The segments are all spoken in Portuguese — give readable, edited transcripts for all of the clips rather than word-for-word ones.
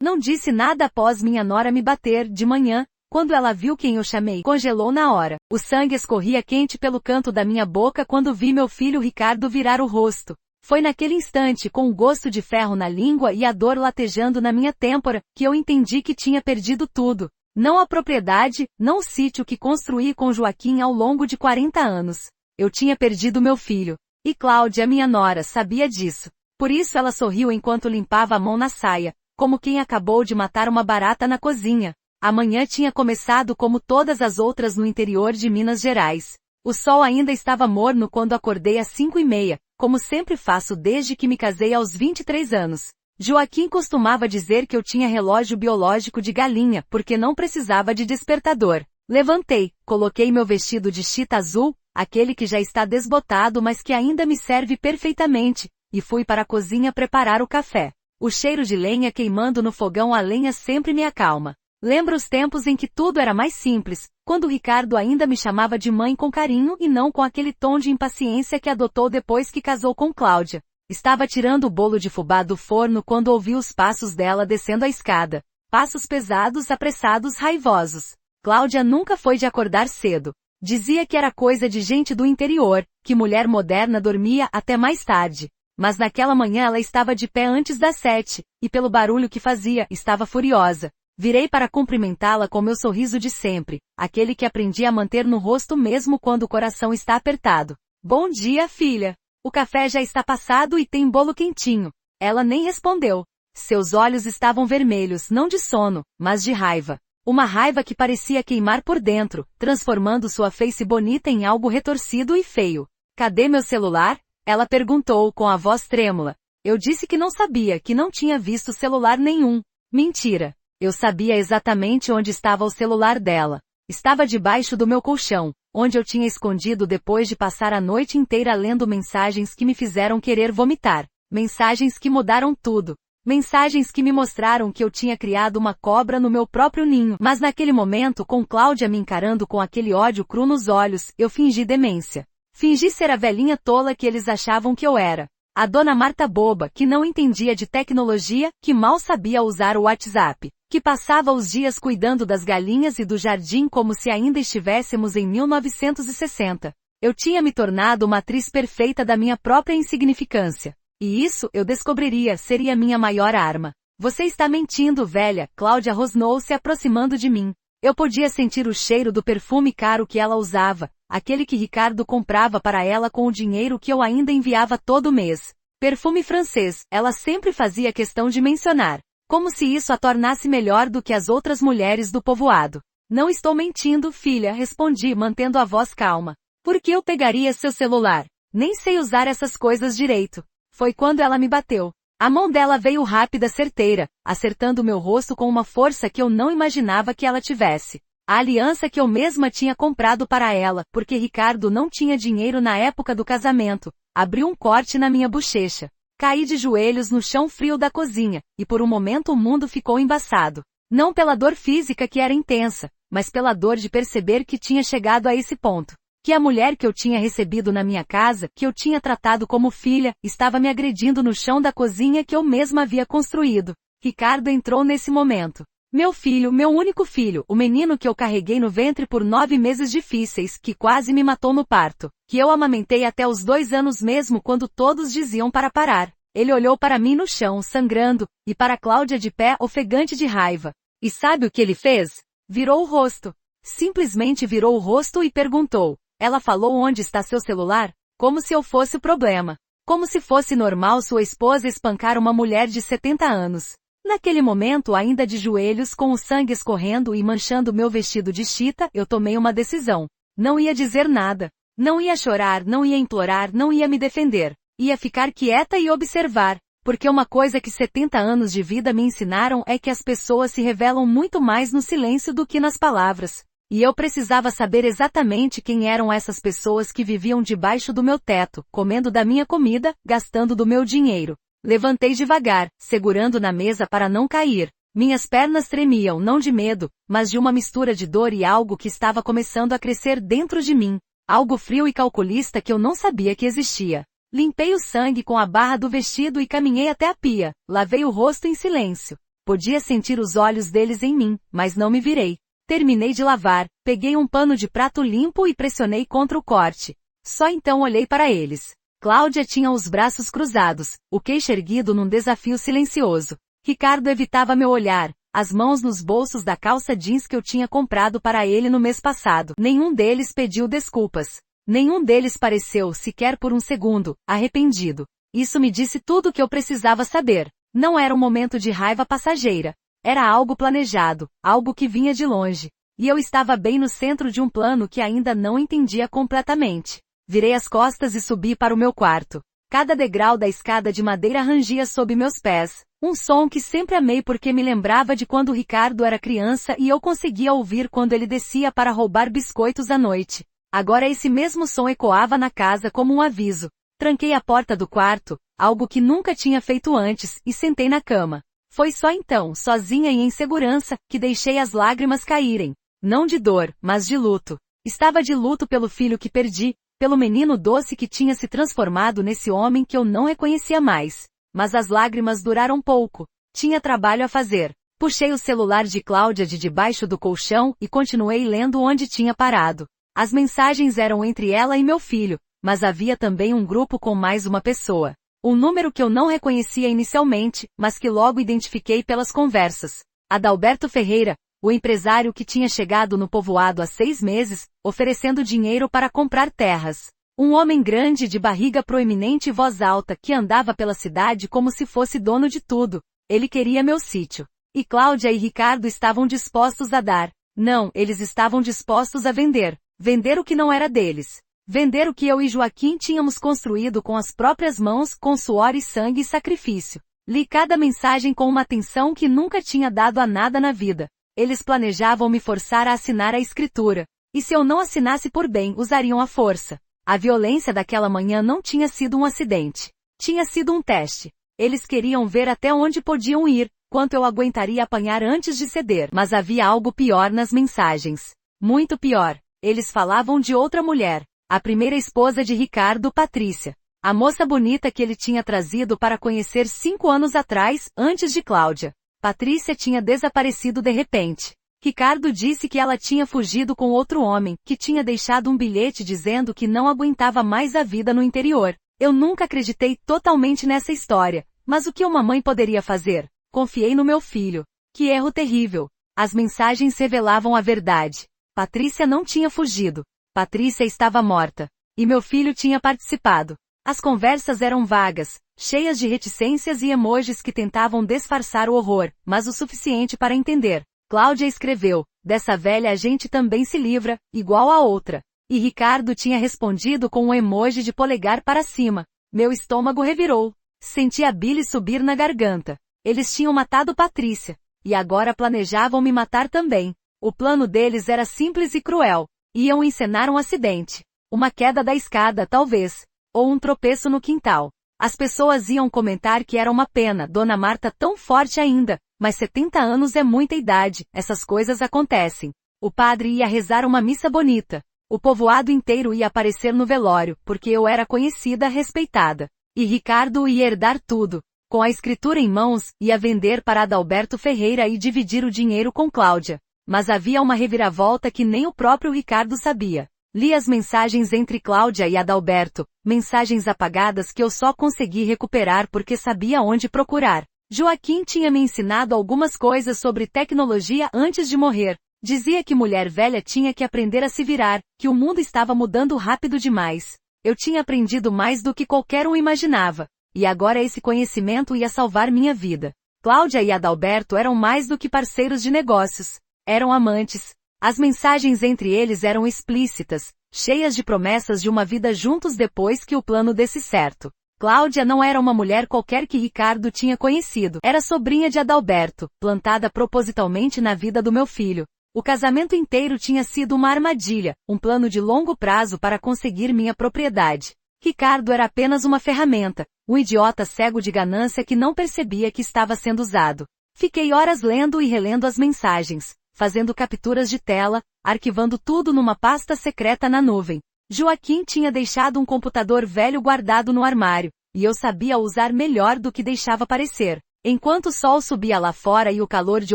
Não disse nada após minha nora me bater, de manhã, quando ela viu quem eu chamei, congelou na hora. O sangue escorria quente pelo canto da minha boca quando vi meu filho Ricardo virar o rosto. Foi naquele instante, com o gosto de ferro na língua e a dor latejando na minha têmpora, que eu entendi que tinha perdido tudo. Não a propriedade, não o sítio que construí com Joaquim ao longo de 40 anos. Eu tinha perdido meu filho. E Cláudia, minha nora, sabia disso. Por isso ela sorriu enquanto limpava a mão na saia, como quem acabou de matar uma barata na cozinha. A manhã tinha começado como todas as outras no interior de Minas Gerais. O sol ainda estava morno quando acordei às 5h30, como sempre faço desde que me casei aos 23 anos. Joaquim costumava dizer que eu tinha relógio biológico de galinha, porque não precisava de despertador. Levantei, coloquei meu vestido de chita azul, aquele que já está desbotado mas que ainda me serve perfeitamente, e fui para a cozinha preparar o café. O cheiro de lenha queimando no fogão a lenha sempre me acalma. Lembro os tempos em que tudo era mais simples, quando Ricardo ainda me chamava de mãe com carinho e não com aquele tom de impaciência que adotou depois que casou com Cláudia. Estava tirando o bolo de fubá do forno quando ouvi os passos dela descendo a escada. Passos pesados, apressados, raivosos. Cláudia nunca foi de acordar cedo. Dizia que era coisa de gente do interior, que mulher moderna dormia até mais tarde. Mas naquela manhã ela estava de pé antes das 7, e pelo barulho que fazia, estava furiosa. Virei para cumprimentá-la com meu sorriso de sempre, aquele que aprendi a manter no rosto mesmo quando o coração está apertado. Bom dia, filha. O café já está passado e tem bolo quentinho. Ela nem respondeu. Seus olhos estavam vermelhos, não de sono, mas de raiva. Uma raiva que parecia queimar por dentro, transformando sua face bonita em algo retorcido e feio. Cadê meu celular? Ela perguntou com a voz trêmula. Eu disse que não sabia, que não tinha visto celular nenhum. Mentira. Eu sabia exatamente onde estava o celular dela. Estava debaixo do meu colchão, onde eu tinha escondido depois de passar a noite inteira lendo mensagens que me fizeram querer vomitar. Mensagens que mudaram tudo. Mensagens que me mostraram que eu tinha criado uma cobra no meu próprio ninho. Mas naquele momento, com Cláudia me encarando com aquele ódio cru nos olhos, eu fingi demência. Fingi ser a velhinha tola que eles achavam que eu era. A dona Marta boba, que não entendia de tecnologia, que mal sabia usar o WhatsApp. Que passava os dias cuidando das galinhas e do jardim como se ainda estivéssemos em 1960. Eu tinha me tornado uma atriz perfeita da minha própria insignificância. E isso, eu descobriria, seria minha maior arma. Você está mentindo, velha, Cláudia rosnou se aproximando de mim. Eu podia sentir o cheiro do perfume caro que ela usava, aquele que Ricardo comprava para ela com o dinheiro que eu ainda enviava todo mês. Perfume francês, ela sempre fazia questão de mencionar. Como se isso a tornasse melhor do que as outras mulheres do povoado. Não estou mentindo, filha, respondi mantendo a voz calma. Por que eu pegaria seu celular? Nem sei usar essas coisas direito. Foi quando ela me bateu. A mão dela veio rápida, certeira, acertando meu rosto com uma força que eu não imaginava que ela tivesse. A aliança que eu mesma tinha comprado para ela, porque Ricardo não tinha dinheiro na época do casamento, abriu um corte na minha bochecha. Caí de joelhos no chão frio da cozinha, e por um momento o mundo ficou embaçado. Não pela dor física que era intensa, mas pela dor de perceber que tinha chegado a esse ponto. Que a mulher que eu tinha recebido na minha casa, que eu tinha tratado como filha, estava me agredindo no chão da cozinha que eu mesma havia construído. Ricardo entrou nesse momento. Meu filho, meu único filho, o menino que eu carreguei no ventre por 9 meses difíceis, que quase me matou no parto, que eu amamentei até os 2 anos mesmo quando todos diziam para parar. Ele olhou para mim no chão, sangrando, e para Cláudia de pé, ofegante de raiva. E sabe o que ele fez? Virou o rosto. Simplesmente virou o rosto e perguntou. Ela falou onde está seu celular? Como se eu fosse o problema. Como se fosse normal sua esposa espancar uma mulher de 70 anos. Naquele momento, ainda de joelhos, com o sangue escorrendo e manchando meu vestido de chita, eu tomei uma decisão. Não ia dizer nada. Não ia chorar, não ia implorar, não ia me defender. Ia ficar quieta e observar. Porque uma coisa que 70 anos de vida me ensinaram é que as pessoas se revelam muito mais no silêncio do que nas palavras. E eu precisava saber exatamente quem eram essas pessoas que viviam debaixo do meu teto, comendo da minha comida, gastando do meu dinheiro. Levantei devagar, segurando na mesa para não cair. Minhas pernas tremiam não de medo, mas de uma mistura de dor e algo que estava começando a crescer dentro de mim. Algo frio e calculista que eu não sabia que existia. Limpei o sangue com a barra do vestido e caminhei até a pia. Lavei o rosto em silêncio. Podia sentir os olhos deles em mim, mas não me virei. Terminei de lavar, peguei um pano de prato limpo e pressionei contra o corte. Só então olhei para eles. Cláudia tinha os braços cruzados, o queixo erguido num desafio silencioso. Ricardo evitava meu olhar, as mãos nos bolsos da calça jeans que eu tinha comprado para ele no mês passado. Nenhum deles pediu desculpas. Nenhum deles pareceu, sequer por um segundo, arrependido. Isso me disse tudo o que eu precisava saber. Não era um momento de raiva passageira. Era algo planejado, algo que vinha de longe. E eu estava bem no centro de um plano que ainda não entendia completamente. Virei as costas e subi para o meu quarto. Cada degrau da escada de madeira rangia sob meus pés. Um som que sempre amei porque me lembrava de quando Ricardo era criança e eu conseguia ouvir quando ele descia para roubar biscoitos à noite. Agora esse mesmo som ecoava na casa como um aviso. Tranquei a porta do quarto, algo que nunca tinha feito antes, e sentei na cama. Foi só então, sozinha e em segurança, que deixei as lágrimas caírem. Não de dor, mas de luto. Estava de luto pelo filho que perdi, pelo menino doce que tinha se transformado nesse homem que eu não reconhecia mais. Mas as lágrimas duraram pouco. Tinha trabalho a fazer. Puxei o celular de Cláudia de debaixo do colchão e continuei lendo onde tinha parado. As mensagens eram entre ela e meu filho, mas havia também um grupo com mais uma pessoa. Um número que eu não reconhecia inicialmente, mas que logo identifiquei pelas conversas. Adalberto Ferreira, o empresário que tinha chegado no povoado há 6 meses, oferecendo dinheiro para comprar terras. Um homem grande de barriga proeminente e voz alta que andava pela cidade como se fosse dono de tudo. Ele queria meu sítio. E Cláudia e Ricardo estavam dispostos a dar. Não, eles estavam dispostos a vender. Vender o que não era deles. Vender o que eu e Joaquim tínhamos construído com as próprias mãos, com suor e sangue e sacrifício. Li cada mensagem com uma atenção que nunca tinha dado a nada na vida. Eles planejavam me forçar a assinar a escritura. E se eu não assinasse por bem, usariam a força. A violência daquela manhã não tinha sido um acidente. Tinha sido um teste. Eles queriam ver até onde podiam ir, quanto eu aguentaria apanhar antes de ceder. Mas havia algo pior nas mensagens. Muito pior. Eles falavam de outra mulher. A primeira esposa de Ricardo, Patrícia. A moça bonita que ele tinha trazido para conhecer 5 anos atrás, antes de Cláudia. Patrícia tinha desaparecido de repente. Ricardo disse que ela tinha fugido com outro homem, que tinha deixado um bilhete dizendo que não aguentava mais a vida no interior. Eu nunca acreditei totalmente nessa história, mas o que uma mãe poderia fazer? Confiei no meu filho. Que erro terrível. As mensagens revelavam a verdade. Patrícia não tinha fugido. Patrícia estava morta. E meu filho tinha participado. As conversas eram vagas, cheias de reticências e emojis que tentavam disfarçar o horror, mas o suficiente para entender. Cláudia escreveu, dessa velha a gente também se livra, igual a outra. E Ricardo tinha respondido com um emoji de polegar para cima. Meu estômago revirou. Senti a bile subir na garganta. Eles tinham matado Patrícia. E agora planejavam me matar também. O plano deles era simples e cruel. Iam encenar um acidente. Uma queda da escada, talvez. Ou um tropeço no quintal. As pessoas iam comentar que era uma pena, Dona Marta tão forte ainda. Mas 70 anos é muita idade, essas coisas acontecem. O padre ia rezar uma missa bonita. O povoado inteiro ia aparecer no velório, porque eu era conhecida, respeitada. E Ricardo ia herdar tudo. Com a escritura em mãos, ia vender para Adalberto Ferreira e dividir o dinheiro com Cláudia. Mas havia uma reviravolta que nem o próprio Ricardo sabia. Li as mensagens entre Cláudia e Adalberto, mensagens apagadas que eu só consegui recuperar porque sabia onde procurar. Joaquim tinha me ensinado algumas coisas sobre tecnologia antes de morrer. Dizia que mulher velha tinha que aprender a se virar, que o mundo estava mudando rápido demais. Eu tinha aprendido mais do que qualquer um imaginava. E agora esse conhecimento ia salvar minha vida. Cláudia e Adalberto eram mais do que parceiros de negócios. Eram amantes. As mensagens entre eles eram explícitas, cheias de promessas de uma vida juntos depois que o plano desse certo. Cláudia não era uma mulher qualquer que Ricardo tinha conhecido. Era sobrinha de Adalberto, plantada propositalmente na vida do meu filho. O casamento inteiro tinha sido uma armadilha, um plano de longo prazo para conseguir minha propriedade. Ricardo era apenas uma ferramenta, um idiota cego de ganância que não percebia que estava sendo usado. Fiquei horas lendo e relendo as mensagens, fazendo capturas de tela, arquivando tudo numa pasta secreta na nuvem. Joaquim tinha deixado um computador velho guardado no armário, e eu sabia usar melhor do que deixava parecer. Enquanto o sol subia lá fora e o calor de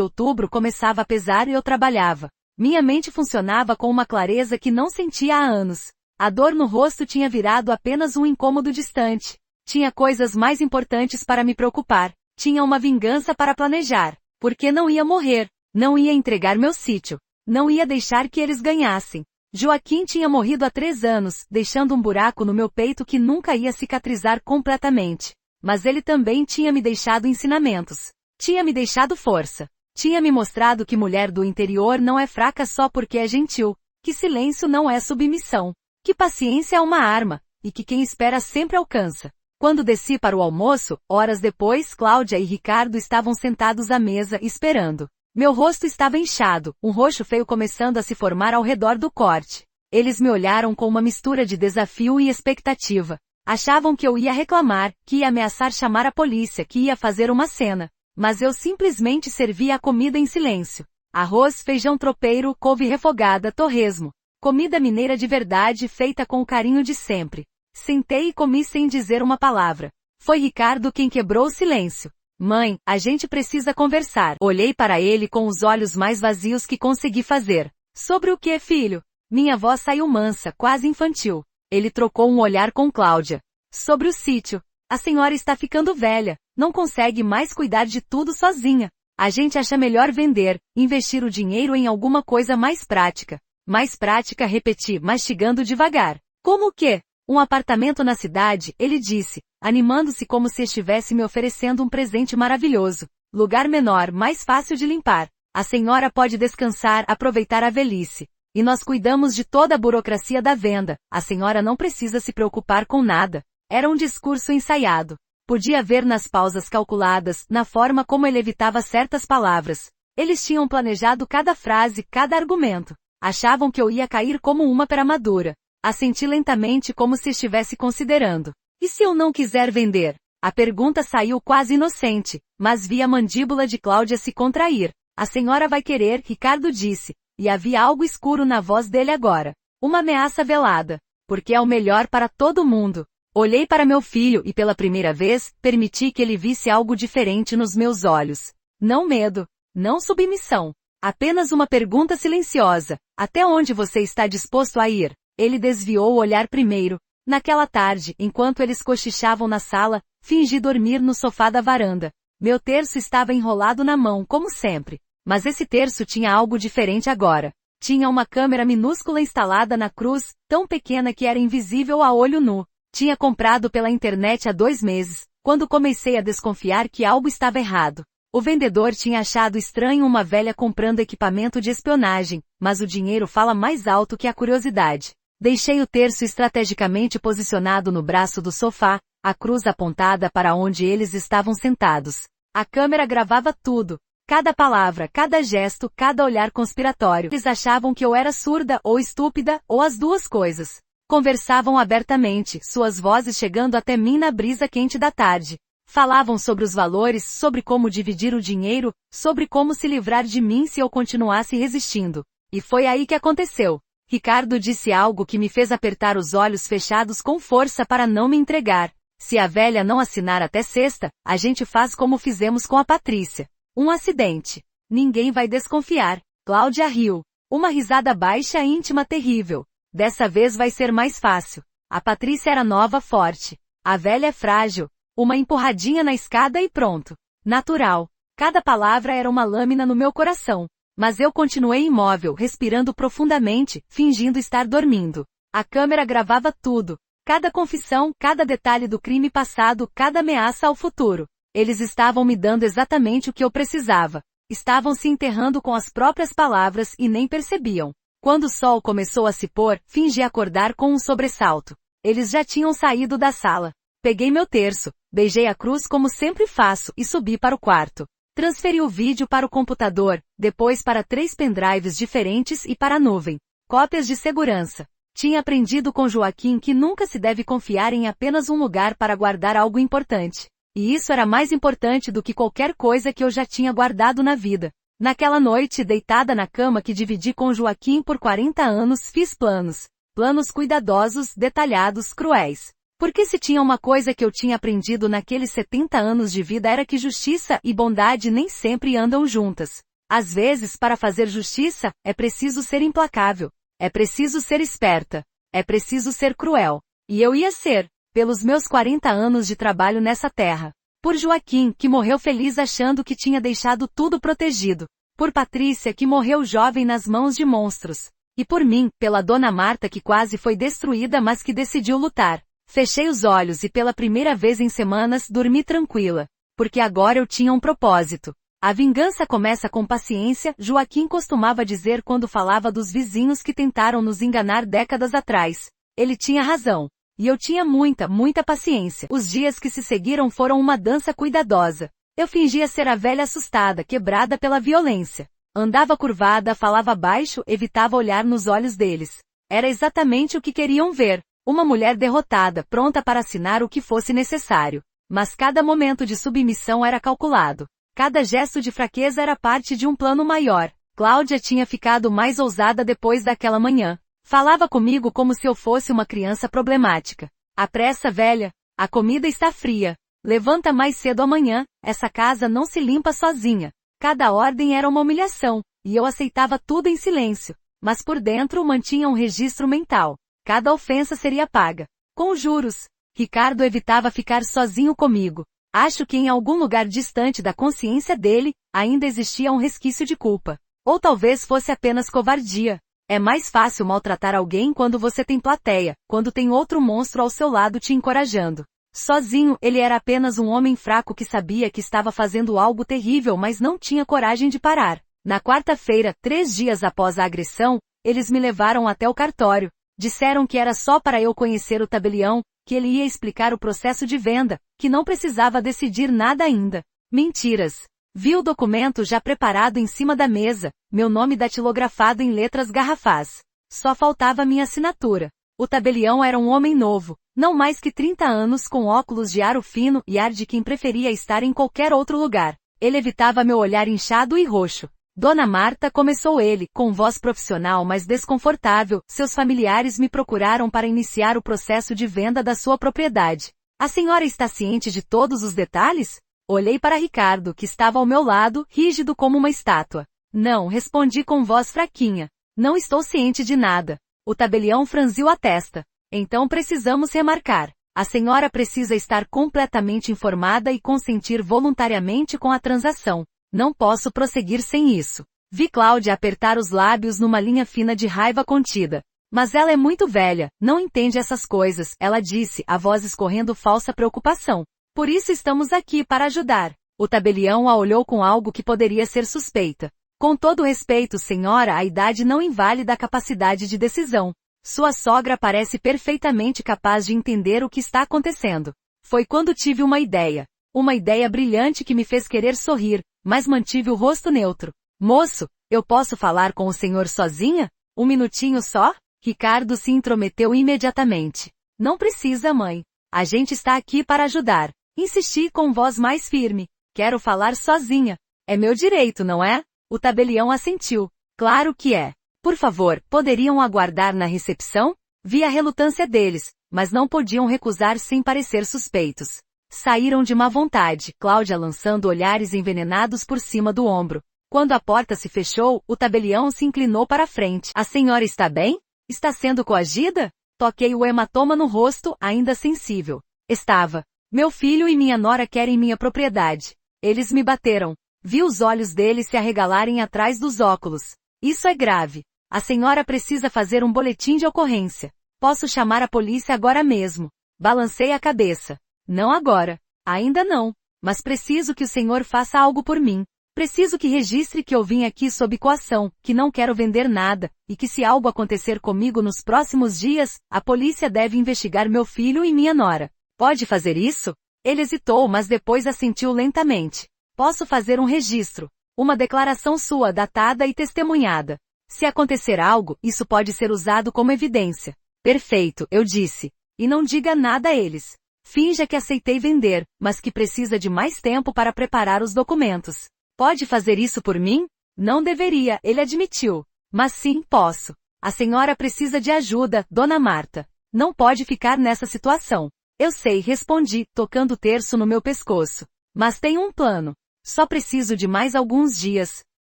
outubro começava a pesar, eu trabalhava. Minha mente funcionava com uma clareza que não sentia há anos. A dor no rosto tinha virado apenas um incômodo distante. Tinha coisas mais importantes para me preocupar. Tinha uma vingança para planejar. Porque não ia morrer. Não ia entregar meu sítio. Não ia deixar que eles ganhassem. Joaquim tinha morrido há 3 anos, deixando um buraco no meu peito que nunca ia cicatrizar completamente. Mas ele também tinha me deixado ensinamentos. Tinha me deixado força. Tinha me mostrado que mulher do interior não é fraca só porque é gentil, que silêncio não é submissão, que paciência é uma arma, e que quem espera sempre alcança. Quando desci para o almoço, horas depois, Cláudia e Ricardo estavam sentados à mesa esperando. Meu rosto estava inchado, um roxo feio começando a se formar ao redor do corte. Eles me olharam com uma mistura de desafio e expectativa. Achavam que eu ia reclamar, que ia ameaçar chamar a polícia, que ia fazer uma cena. Mas eu simplesmente servia a comida em silêncio. Arroz, feijão tropeiro, couve refogada, torresmo. Comida mineira de verdade feita com o carinho de sempre. Sentei e comi sem dizer uma palavra. Foi Ricardo quem quebrou o silêncio. Mãe, a gente precisa conversar. Olhei para ele com os olhos mais vazios que consegui fazer. Sobre o que, filho? Minha voz saiu mansa, quase infantil. Ele trocou um olhar com Cláudia. Sobre o sítio. A senhora está ficando velha. Não consegue mais cuidar de tudo sozinha. A gente acha melhor vender, investir o dinheiro em alguma coisa mais prática. Mais prática, repeti, mastigando devagar. Como o quê? Um apartamento na cidade, ele disse, animando-se como se estivesse me oferecendo um presente maravilhoso. Lugar menor, mais fácil de limpar. A senhora pode descansar, aproveitar a velhice. E nós cuidamos de toda a burocracia da venda. A senhora não precisa se preocupar com nada. Era um discurso ensaiado. Podia ver nas pausas calculadas, na forma como ele evitava certas palavras. Eles tinham planejado cada frase, cada argumento. Achavam que eu ia cair como uma pera madura. Assenti lentamente como se estivesse considerando. E se eu não quiser vender? A pergunta saiu quase inocente, mas vi a mandíbula de Cláudia se contrair. A senhora vai querer, Ricardo disse. E havia algo escuro na voz dele agora. Uma ameaça velada. Porque é o melhor para todo mundo. Olhei para meu filho e pela primeira vez, permiti que ele visse algo diferente nos meus olhos. Não medo. Não submissão. Apenas uma pergunta silenciosa. Até onde você está disposto a ir? Ele desviou o olhar primeiro. Naquela tarde, enquanto eles cochichavam na sala, fingi dormir no sofá da varanda. Meu terço estava enrolado na mão, como sempre. Mas esse terço tinha algo diferente agora. Tinha uma câmera minúscula instalada na cruz, tão pequena que era invisível a olho nu. Tinha comprado pela internet há 2 meses, quando comecei a desconfiar que algo estava errado. O vendedor tinha achado estranho uma velha comprando equipamento de espionagem, mas o dinheiro fala mais alto que a curiosidade. Deixei o terço estrategicamente posicionado no braço do sofá, a cruz apontada para onde eles estavam sentados. A câmera gravava tudo. Cada palavra, cada gesto, cada olhar conspiratório. Eles achavam que eu era surda ou estúpida, ou as duas coisas. Conversavam abertamente, suas vozes chegando até mim na brisa quente da tarde. Falavam sobre os valores, sobre como dividir o dinheiro, sobre como se livrar de mim se eu continuasse resistindo. E foi aí que aconteceu. Ricardo disse algo que me fez apertar os olhos fechados com força para não me entregar. Se a velha não assinar até sexta, a gente faz como fizemos com a Patrícia. Um acidente. Ninguém vai desconfiar. Cláudia riu. Uma risada baixa e íntima terrível. Dessa vez vai ser mais fácil. A Patrícia era nova, forte. A velha é frágil. Uma empurradinha na escada e pronto. Natural. Cada palavra era uma lâmina no meu coração. Mas eu continuei imóvel, respirando profundamente, fingindo estar dormindo. A câmera gravava tudo. Cada confissão, cada detalhe do crime passado, cada ameaça ao futuro. Eles estavam me dando exatamente o que eu precisava. Estavam se enterrando com as próprias palavras e nem percebiam. Quando o sol começou a se pôr, fingi acordar com um sobressalto. Eles já tinham saído da sala. Peguei meu terço, beijei a cruz como sempre faço e subi para o quarto. Transferi o vídeo para o computador, depois para 3 pendrives diferentes e para a nuvem. Cópias de segurança. Tinha aprendido com Joaquim que nunca se deve confiar em apenas um lugar para guardar algo importante. E isso era mais importante do que qualquer coisa que eu já tinha guardado na vida. Naquela noite, deitada na cama que dividi com Joaquim por 40 anos, fiz planos. Planos cuidadosos, detalhados, cruéis. Porque se tinha uma coisa que eu tinha aprendido naqueles 70 anos de vida era que justiça e bondade nem sempre andam juntas. Às vezes, para fazer justiça, é preciso ser implacável. É preciso ser esperta. É preciso ser cruel. E eu ia ser, pelos meus 40 anos de trabalho nessa terra. Por Joaquim, que morreu feliz achando que tinha deixado tudo protegido. Por Patrícia, que morreu jovem nas mãos de monstros. E por mim, pela Dona Marta que quase foi destruída mas que decidiu lutar. Fechei os olhos e pela primeira vez em semanas dormi tranquila. Porque agora eu tinha um propósito. A vingança começa com paciência, Joaquim costumava dizer quando falava dos vizinhos que tentaram nos enganar décadas atrás. Ele tinha razão. E eu tinha muita paciência. Os dias que se seguiram foram uma dança cuidadosa. Eu fingia ser a velha assustada, quebrada pela violência. Andava curvada, falava baixo, evitava olhar nos olhos deles. Era exatamente o que queriam ver. Uma mulher derrotada, pronta para assinar o que fosse necessário. Mas cada momento de submissão era calculado. Cada gesto de fraqueza era parte de um plano maior. Cláudia tinha ficado mais ousada depois daquela manhã. Falava comigo como se eu fosse uma criança problemática. Apressa, velha. A comida está fria. Levanta mais cedo amanhã. Essa casa não se limpa sozinha. Cada ordem era uma humilhação. E eu aceitava tudo em silêncio. Mas por dentro mantinha um registro mental. Cada ofensa seria paga. Com juros. Ricardo evitava ficar sozinho comigo. Acho que em algum lugar distante da consciência dele, ainda existia um resquício de culpa. Ou talvez fosse apenas covardia. É mais fácil maltratar alguém quando você tem plateia, quando tem outro monstro ao seu lado te encorajando. Sozinho, ele era apenas um homem fraco que sabia que estava fazendo algo terrível mas não tinha coragem de parar. Na quarta-feira, 3 dias após a agressão, eles me levaram até o cartório. Disseram que era só para eu conhecer o tabelião, que ele ia explicar o processo de venda, que não precisava decidir nada ainda. Mentiras. Vi o documento já preparado em cima da mesa, meu nome datilografado em letras garrafais. Só faltava minha assinatura. O tabelião era um homem novo, não mais que 30 anos com óculos de aro fino e ar de quem preferia estar em qualquer outro lugar. Ele evitava meu olhar inchado e roxo. Dona Marta, começou ele, com voz profissional mas desconfortável, seus familiares me procuraram para iniciar o processo de venda da sua propriedade. A senhora está ciente de todos os detalhes? Olhei para Ricardo, que estava ao meu lado, rígido como uma estátua. Não, respondi com voz fraquinha. Não estou ciente de nada. O tabelião franziu a testa. Então precisamos remarcar. A senhora precisa estar completamente informada e consentir voluntariamente com a transação. Não posso prosseguir sem isso. Vi Cláudia apertar os lábios numa linha fina de raiva contida. Mas ela é muito velha, não entende essas coisas, ela disse, a voz escorrendo falsa preocupação. Por isso estamos aqui para ajudar. O tabelião a olhou com algo que poderia ser suspeita. Com todo respeito, senhora, a idade não invalida a capacidade de decisão. Sua sogra parece perfeitamente capaz de entender o que está acontecendo. Foi quando tive uma ideia. Uma ideia brilhante que me fez querer sorrir, mas mantive o rosto neutro. Moço, eu posso falar com o senhor sozinha? Um minutinho só? Ricardo se intrometeu imediatamente. Não precisa, mãe. A gente está aqui para ajudar. Insisti com voz mais firme. Quero falar sozinha. É meu direito, não é? O tabelião assentiu. Claro que é. Por favor, poderiam aguardar na recepção? Vi a relutância deles, mas não podiam recusar sem parecer suspeitos. Saíram de má vontade, Cláudia lançando olhares envenenados por cima do ombro. Quando a porta se fechou, o tabelião se inclinou para a frente. A senhora está bem? Está sendo coagida? Toquei o hematoma no rosto, ainda sensível. Estava. Meu filho e minha nora querem minha propriedade. Eles me bateram. Vi os olhos dele se arregalarem atrás dos óculos. Isso é grave. A senhora precisa fazer um boletim de ocorrência. Posso chamar a polícia agora mesmo. Balancei a cabeça. Não agora. Ainda não. Mas preciso que o senhor faça algo por mim. Preciso que registre que eu vim aqui sob coação, que não quero vender nada, e que se algo acontecer comigo nos próximos dias, a polícia deve investigar meu filho e minha nora. Pode fazer isso? Ele hesitou, mas depois assentiu lentamente. Posso fazer um registro. Uma declaração sua datada e testemunhada. Se acontecer algo, isso pode ser usado como evidência. Perfeito, eu disse. E não diga nada a eles. Finja que aceitei vender, mas que precisa de mais tempo para preparar os documentos. Pode fazer isso por mim? Não deveria, ele admitiu. Mas sim, posso. A senhora precisa de ajuda, Dona Marta. Não pode ficar nessa situação. Eu sei, respondi, tocando o terço no meu pescoço. Mas tenho um plano. Só preciso de mais alguns dias.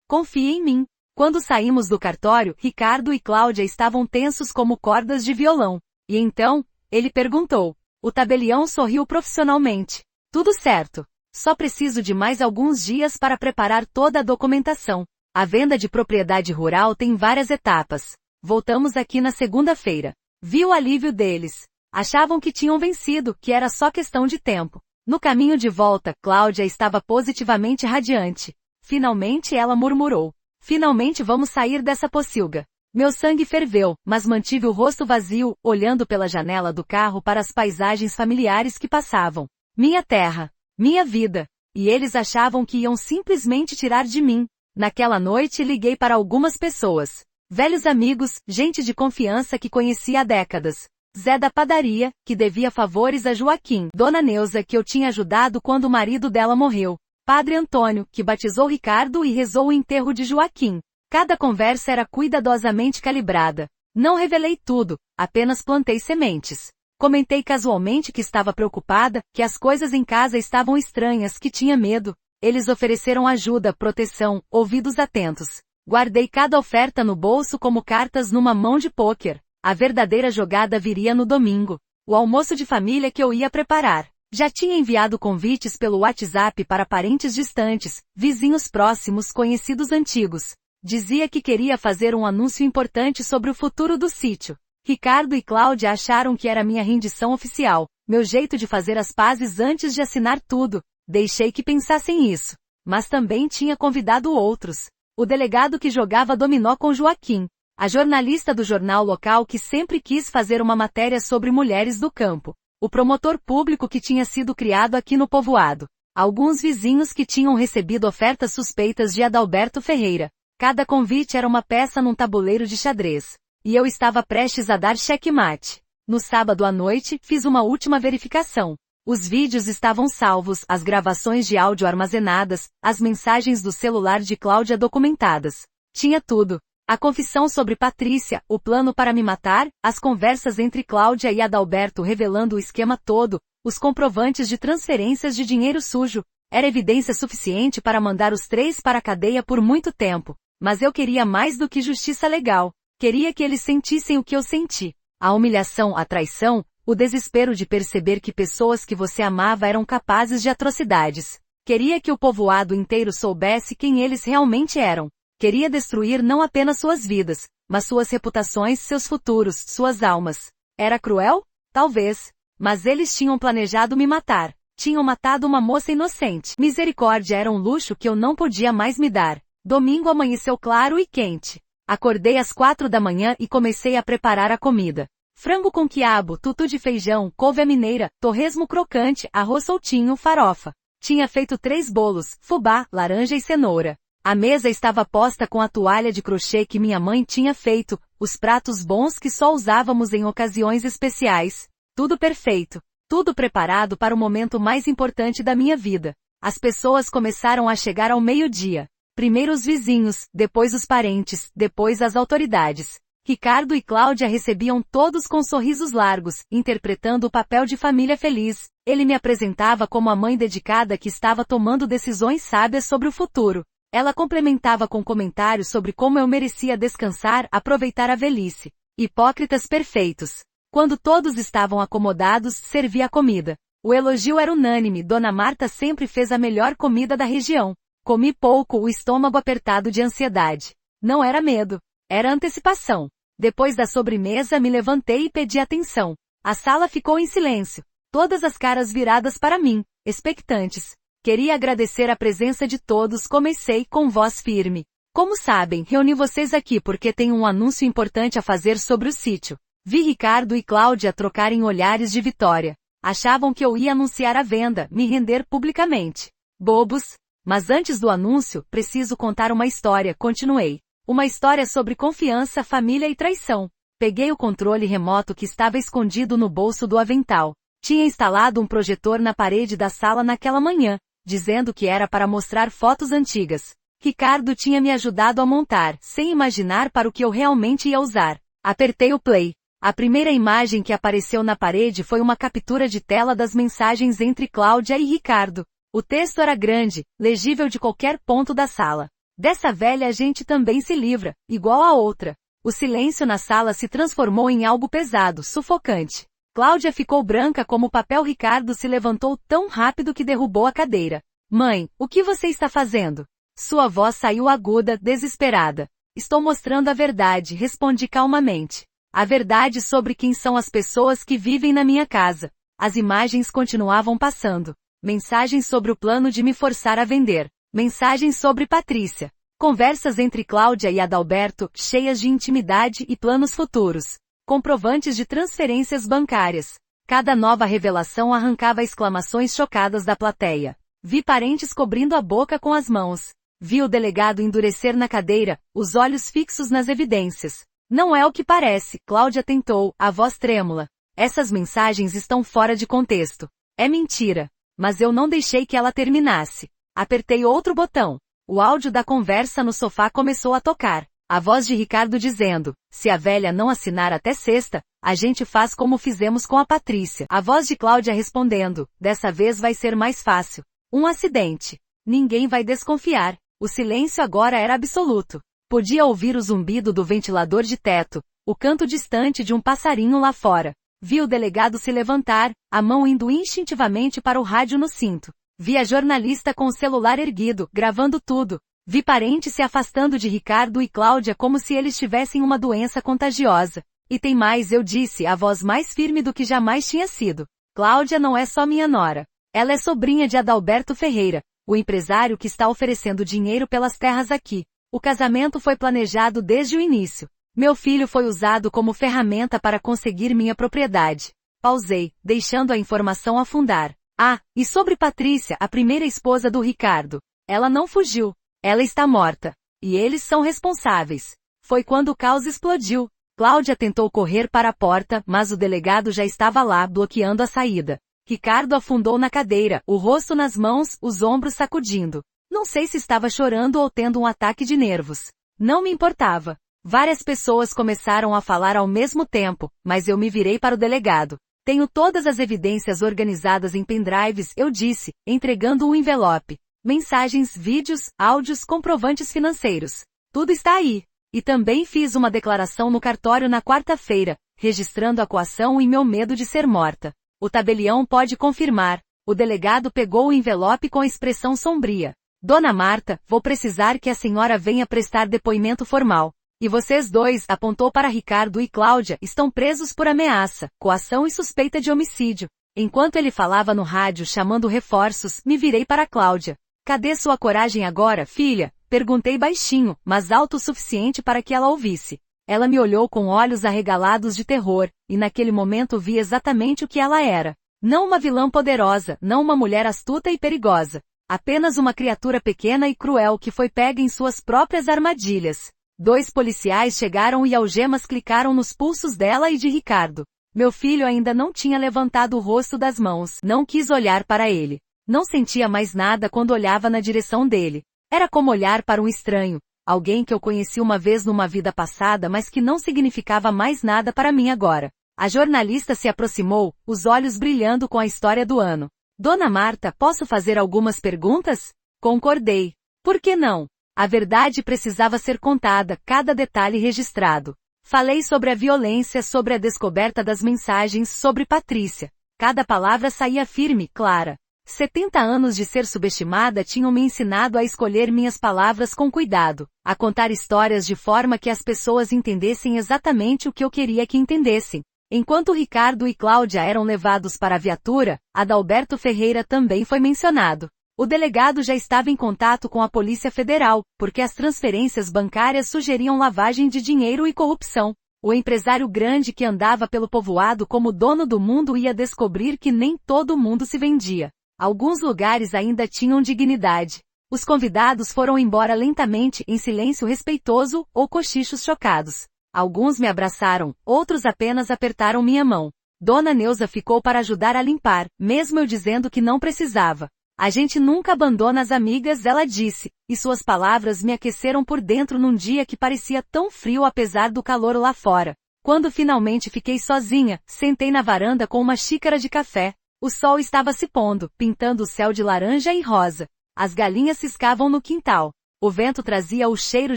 Confie em mim. Quando saímos do cartório, Ricardo e Cláudia estavam tensos como cordas de violão. E então, ele perguntou. O tabelião sorriu profissionalmente. Tudo certo. Só preciso de mais alguns dias para preparar toda a documentação. A venda de propriedade rural tem várias etapas. Voltamos aqui na segunda-feira. Vi o alívio deles. Achavam que tinham vencido, que era só questão de tempo. No caminho de volta, Cláudia estava positivamente radiante. Finalmente ela murmurou. Finalmente vamos sair dessa pocilga. Meu sangue ferveu, mas mantive o rosto vazio, olhando pela janela do carro para as paisagens familiares que passavam. Minha terra. Minha vida. E eles achavam que iam simplesmente tirar de mim. Naquela noite liguei para algumas pessoas. Velhos amigos, gente de confiança que conhecia há décadas. Zé da padaria, que devia favores a Joaquim. Dona Neuza, que eu tinha ajudado quando o marido dela morreu. Padre Antônio, que batizou Ricardo e rezou o enterro de Joaquim. Cada conversa era cuidadosamente calibrada. Não revelei tudo, apenas plantei sementes. Comentei casualmente que estava preocupada, que as coisas em casa estavam estranhas, que tinha medo. Eles ofereceram ajuda, proteção, ouvidos atentos. Guardei cada oferta no bolso como cartas numa mão de pôquer. A verdadeira jogada viria no domingo. O almoço de família que eu ia preparar. Já tinha enviado convites pelo WhatsApp para parentes distantes, vizinhos próximos, conhecidos antigos. Dizia que queria fazer um anúncio importante sobre o futuro do sítio. Ricardo e Cláudia acharam que era minha rendição oficial, meu jeito de fazer as pazes antes de assinar tudo. Deixei que pensassem isso. Mas também tinha convidado outros. O delegado que jogava dominó com Joaquim. A jornalista do jornal local que sempre quis fazer uma matéria sobre mulheres do campo. O promotor público que tinha sido criado aqui no povoado. Alguns vizinhos que tinham recebido ofertas suspeitas de Adalberto Ferreira. Cada convite era uma peça num tabuleiro de xadrez. E eu estava prestes a dar checkmate. No sábado à noite, fiz uma última verificação. Os vídeos estavam salvos, as gravações de áudio armazenadas, as mensagens do celular de Cláudia documentadas. Tinha tudo. A confissão sobre Patrícia, o plano para me matar, as conversas entre Cláudia e Adalberto revelando o esquema todo, os comprovantes de transferências de dinheiro sujo. Era evidência suficiente para mandar os três para a cadeia por muito tempo. Mas eu queria mais do que justiça legal. Queria que eles sentissem o que eu senti. A humilhação, a traição, o desespero de perceber que pessoas que você amava eram capazes de atrocidades. Queria que o povoado inteiro soubesse quem eles realmente eram. Queria destruir não apenas suas vidas, mas suas reputações, seus futuros, suas almas. Era cruel? Talvez. Mas eles tinham planejado me matar. Tinham matado uma moça inocente. Misericórdia era um luxo que eu não podia mais me dar. Domingo amanheceu claro e quente. Acordei às 4 da manhã e comecei a preparar a comida. Frango com quiabo, tutu de feijão, couve à mineira, torresmo crocante, arroz soltinho, farofa. Tinha feito 3 bolos, fubá, laranja e cenoura. A mesa estava posta com a toalha de crochê que minha mãe tinha feito, os pratos bons que só usávamos em ocasiões especiais. Tudo perfeito. Tudo preparado para o momento mais importante da minha vida. As pessoas começaram a chegar ao meio-dia. Primeiro os vizinhos, depois os parentes, depois as autoridades. Ricardo e Cláudia recebiam todos com sorrisos largos, interpretando o papel de família feliz. Ele me apresentava como a mãe dedicada que estava tomando decisões sábias sobre o futuro. Ela complementava com comentários sobre como eu merecia descansar, aproveitar a velhice. Hipócritas perfeitos. Quando todos estavam acomodados, servia a comida. O elogio era unânime, Dona Marta sempre fez a melhor comida da região. Comi pouco, o estômago apertado de ansiedade. Não era medo. Era antecipação. Depois da sobremesa me levantei e pedi atenção. A sala ficou em silêncio. Todas as caras viradas para mim, expectantes. Queria agradecer a presença de todos, comecei com voz firme. Como sabem, reuni vocês aqui porque tenho um anúncio importante a fazer sobre o sítio. Vi Ricardo e Cláudia trocarem olhares de vitória. Achavam que eu ia anunciar a venda, me render publicamente. Bobos. Mas antes do anúncio, preciso contar uma história, continuei. Uma história sobre confiança, família e traição. Peguei o controle remoto que estava escondido no bolso do avental. Tinha instalado um projetor na parede da sala naquela manhã, dizendo que era para mostrar fotos antigas. Ricardo tinha me ajudado a montar, sem imaginar para o que eu realmente ia usar. Apertei o play. A primeira imagem que apareceu na parede foi uma captura de tela das mensagens entre Cláudia e Ricardo. O texto era grande, legível de qualquer ponto da sala. Dessa velha a gente também se livra, igual a outra. O silêncio na sala se transformou em algo pesado, sufocante. Cláudia ficou branca como papel. Ricardo se levantou tão rápido que derrubou a cadeira. Mãe, o que você está fazendo? Sua voz saiu aguda, desesperada. Estou mostrando a verdade, respondi calmamente. A verdade sobre quem são as pessoas que vivem na minha casa. As imagens continuavam passando. Mensagens sobre o plano de me forçar a vender. Mensagens sobre Patrícia. Conversas entre Cláudia e Adalberto, cheias de intimidade e planos futuros. Comprovantes de transferências bancárias. Cada nova revelação arrancava exclamações chocadas da plateia. Vi parentes cobrindo a boca com as mãos. Vi o delegado endurecer na cadeira, os olhos fixos nas evidências. Não é o que parece, Cláudia tentou, a voz trêmula. Essas mensagens estão fora de contexto. É mentira. Mas eu não deixei que ela terminasse. Apertei outro botão. O áudio da conversa no sofá começou a tocar. A voz de Ricardo dizendo, se a velha não assinar até sexta, a gente faz como fizemos com a Patrícia. A voz de Cláudia respondendo, dessa vez vai ser mais fácil. Um acidente. Ninguém vai desconfiar. O silêncio agora era absoluto. Podia ouvir o zumbido do ventilador de teto, o canto distante de um passarinho lá fora. Vi o delegado se levantar, a mão indo instintivamente para o rádio no cinto. Vi a jornalista com o celular erguido, gravando tudo. Vi parentes se afastando de Ricardo e Cláudia como se eles tivessem uma doença contagiosa. E tem mais, eu disse, a voz mais firme do que jamais tinha sido. Cláudia não é só minha nora. Ela é sobrinha de Adalberto Ferreira, o empresário que está oferecendo dinheiro pelas terras aqui. O casamento foi planejado desde o início. Meu filho foi usado como ferramenta para conseguir minha propriedade. Pausei, deixando a informação afundar. Ah, e sobre Patrícia, a primeira esposa do Ricardo. Ela não fugiu. Ela está morta. E eles são responsáveis. Foi quando o caos explodiu. Cláudia tentou correr para a porta, mas o delegado já estava lá, bloqueando a saída. Ricardo afundou na cadeira, o rosto nas mãos, os ombros sacudindo. Não sei se estava chorando ou tendo um ataque de nervos. Não me importava. Várias pessoas começaram a falar ao mesmo tempo, mas eu me virei para o delegado. Tenho todas as evidências organizadas em pendrives, eu disse, entregando um envelope. Mensagens, vídeos, áudios, comprovantes financeiros. Tudo está aí. E também fiz uma declaração no cartório na quarta-feira, registrando a coação e meu medo de ser morta. O tabelião pode confirmar. O delegado pegou o envelope com expressão sombria. Dona Marta, vou precisar que a senhora venha prestar depoimento formal. E vocês dois, apontou para Ricardo e Cláudia, estão presos por ameaça, coação e suspeita de homicídio. Enquanto ele falava no rádio chamando reforços, me virei para Cláudia. Cadê sua coragem agora, filha? Perguntei baixinho, mas alto o suficiente para que ela ouvisse. Ela me olhou com olhos arregalados de terror, e naquele momento vi exatamente o que ela era. Não uma vilã poderosa, não uma mulher astuta e perigosa. Apenas uma criatura pequena e cruel que foi pega em suas próprias armadilhas. 2 policiais chegaram e algemas clicaram nos pulsos dela e de Ricardo. Meu filho ainda não tinha levantado o rosto das mãos, não quis olhar para ele. Não sentia mais nada quando olhava na direção dele. Era como olhar para um estranho, alguém que eu conheci uma vez numa vida passada mas que não significava mais nada para mim agora. A jornalista se aproximou, os olhos brilhando com a história do ano. Dona Marta, posso fazer algumas perguntas? Concordei. Por que não? A verdade precisava ser contada, cada detalhe registrado. Falei sobre a violência, sobre a descoberta das mensagens, sobre Patrícia. Cada palavra saía firme, clara. 70 anos de ser subestimada tinham me ensinado a escolher minhas palavras com cuidado, a contar histórias de forma que as pessoas entendessem exatamente o que eu queria que entendessem. Enquanto Ricardo e Cláudia eram levados para a viatura, Adalberto Ferreira também foi mencionado. O delegado já estava em contato com a Polícia Federal, porque as transferências bancárias sugeriam lavagem de dinheiro e corrupção. O empresário grande que andava pelo povoado como dono do mundo ia descobrir que nem todo mundo se vendia. Alguns lugares ainda tinham dignidade. Os convidados foram embora lentamente, em silêncio respeitoso, ou cochichos chocados. Alguns me abraçaram, outros apenas apertaram minha mão. Dona Neuza ficou para ajudar a limpar, mesmo eu dizendo que não precisava. A gente nunca abandona as amigas, ela disse, e suas palavras me aqueceram por dentro num dia que parecia tão frio apesar do calor lá fora. Quando finalmente fiquei sozinha, sentei na varanda com uma xícara de café. O sol estava se pondo, pintando o céu de laranja e rosa. As galinhas ciscavam no quintal. O vento trazia o cheiro